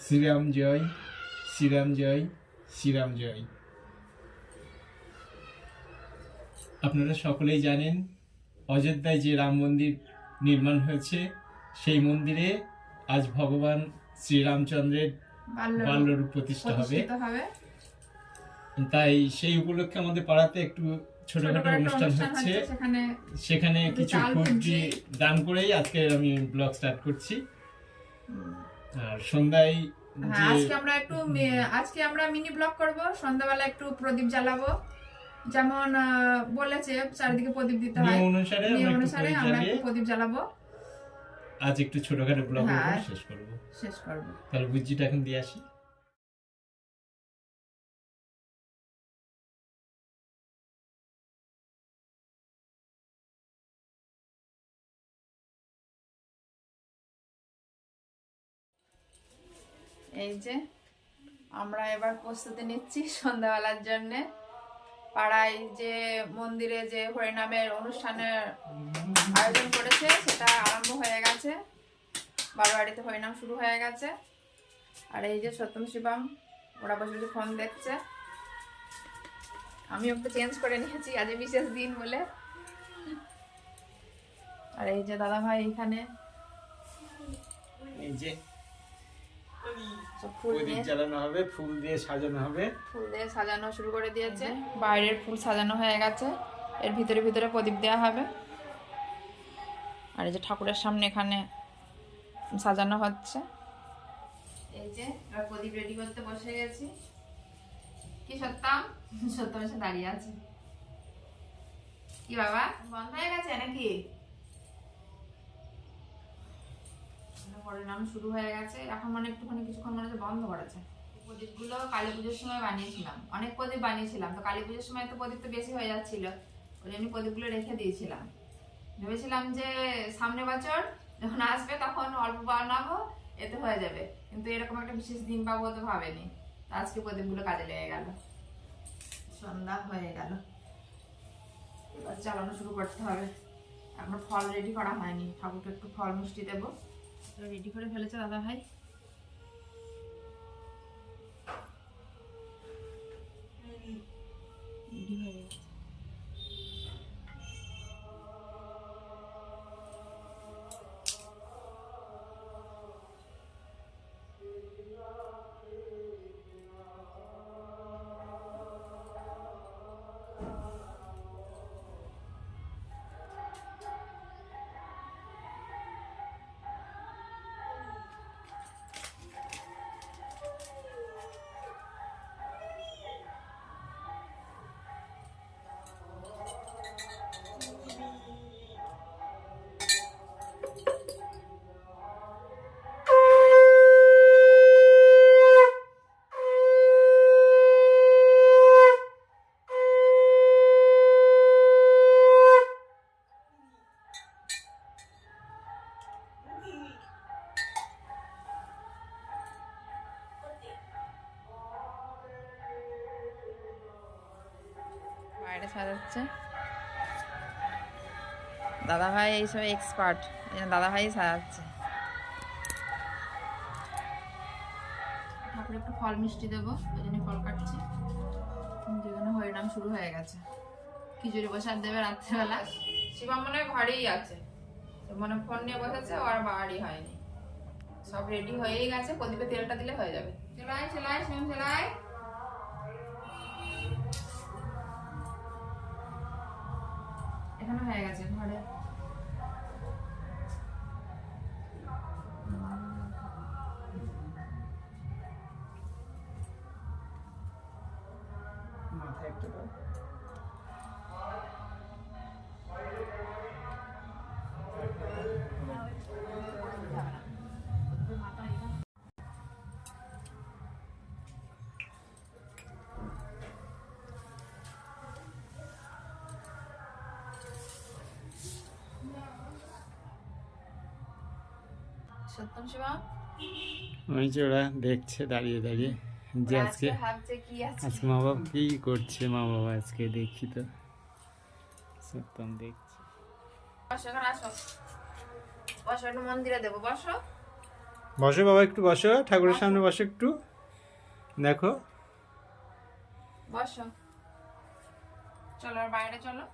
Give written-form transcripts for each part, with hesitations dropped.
শ্রীরাম জয়, শ্রীরাম জয়, শ্রীরাম জয়। আপনারা সকলেই জানেন অযোধ্যায় যে রাম মন্দির নির্মাণ হয়েছে সেই মন্দিরে আজ ভগবান শ্রীরামচন্দ্রের বাল্যরূপ প্রতিষ্ঠা হবে। তাই সেই উপলক্ষে আমাদের পাড়াতে একটু ছোটখাটো অনুষ্ঠান হচ্ছে, সেখানে কিছু ফুড দান করেই আজকে আমি ব্লগ স্টার্ট করছি। আর সন্ধ্যায় আজকে আমরা মিনি ব্লগ করব। সন্ধ্যাবেলা একটু প্রদীপ জ্বালাবো, যেমন বলেছে চারিদিকে প্রদীপ দিতে হয়, নিয়ম অনুসারে আমরা একটু প্রদীপ জ্বালাবো। আজ একটু ছোটখাটো ব্লগ শেষ করব। তাহলে বুঝিটা এখন দিয়ে আসি। এই যে আমরা এবার প্রস্তুতি নিচ্ছি সন্ধ্যাবেলার জন্য। পাড়ায় যে মন্দিরে যে হরিনামের অনুষ্ঠানের আয়োজন করেছে সেটা আরম্ভ হয়ে গেছে, বারোয়ারিতে হরিনাম শুরু হয়ে গেছে। আর এই যে সত্যম শিবম ওরা বসে বসে ফোন দেখছে। আমি একটু চেঞ্জ করে নিয়েছি, আজ বিশেষ দিন বলে। আর এই যে দাদা ভাই এখানে এই যে ফুল দিয়ে জ্বালানো হবে, ফুল দিয়ে সাজানো হবে, ফুল দিয়ে সাজানো শুরু করে দিয়েছে। বাইরের ফুল সাজানো হয়ে গেছে, এর ভিতরে ভিতরে প্রদীপ দেওয়া হবে। আর এই যে ঠাকুরের সামনে এখানে সাজানো হচ্ছে। এই যে প্রদীপ রেডি করতে বসে গেছি। কি সত্যম? সত্যম এসে দাঁড়িয়ে আছে। কি বাবা বন্ধ হয়ে গেছে নাকি? নাম শুরু হয়ে গেছে এখন, মানে একটুখানি কিছুক্ষণ মনে হচ্ছে বন্ধ করেছে। প্রদীপগুলো কালী পুজোর সময় বানিয়েছিলাম, অনেক প্রদীপ বানিয়েছিলাম। তো কালী পুজোর সময় তো প্রদীপ তো বেশি হয়ে যাচ্ছিল, ওই জন্য প্রদীপগুলো রেখে দিয়েছিলাম। ভেবেছিলাম যে সামনে বছর যখন আসবে তখন অল্প বানাবো, এতে হয়ে যাবে। কিন্তু এরকম একটা বিশেষ দিন পাবো তো ভাবেনি। আজকে প্রদীপগুলো কাজে লেগে গেল। সন্ধ্যা হয়ে গেল, এবার চালানো শুরু করতে হবে। এখন ফল রেডি করা হয়নি, ঠাকুরকে একটু ফল মিষ্টি দেবো। রেডি করে ফেলেছে দাদা ভাই। রেডি হয়ে গেছে। বাইরে সাজাচ্ছে দাদা ভাই, এইসব এক্সপার্ট। দাদা ভাই সাজাচ্ছে। ঠাকুর একটু ফল মিষ্টি দেবো, ওই জন্য ফল কাটছি। যেখানে হরিনাম শুরু হয়ে গেছে। খিচুড়ি প্রসাদ দেবে রাত্রেবেলা। শিবা মনে হয় ঘরেই আছে, মানে ফোন নিয়ে বসেছে, আর বাড়ি হয়নি। সব রেডি হয়েই গেছে, প্রদীপে তেলটা দিলে হয়ে যাবে। সেলাই সেলাই শিবম সেলাই। এখানে হয়ে গেছে ঘরে। মাথায় একটা দাও। সত্যম শিবা ওই যে ওরা দেখছে দাঁড়িয়ে দাঁড়িয়ে যে আজকে আজকে মা বাবা কি করছে। মা বাবা আজকে দেখি তো সত্যম দেখছে। বসো, এখানে আসো, বসো, একটু মন্দিরে দেবো, বসো। বসো বাবা, একটু বসো, ঠাকুরের সামনে বসো একটু, দেখো। বসো, চলো আর বাইরে চলো।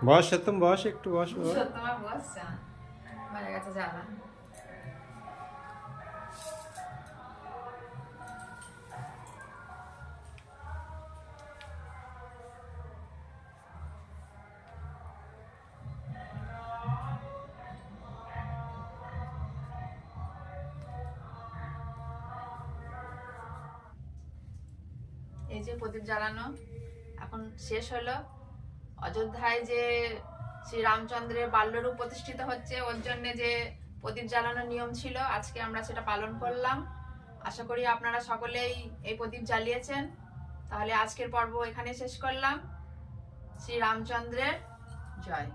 বস সত্যম, বস একটু, বস বাবা। তোমার বসছে হয়ে গেছে জ্বালা। এই যে প্রদীপ জ্বালানো এখন শেষ হলো। অযোধ্যায় যে শ্রী রামচন্দ্রের বাল্যরূপ প্রতিষ্ঠিত হচ্ছে, ওর জন্য যে প্রদীপ জ্বালানোর নিয়ম ছিল, আজকে আমরা সেটা পালন করলাম। আশা করি আপনারা সকলেই এই প্রদীপ জ্বালিয়েছেন। তাহলে আজকের পর্ব এখানে শেষ করলাম। শ্রী রামচন্দ্রের জয়।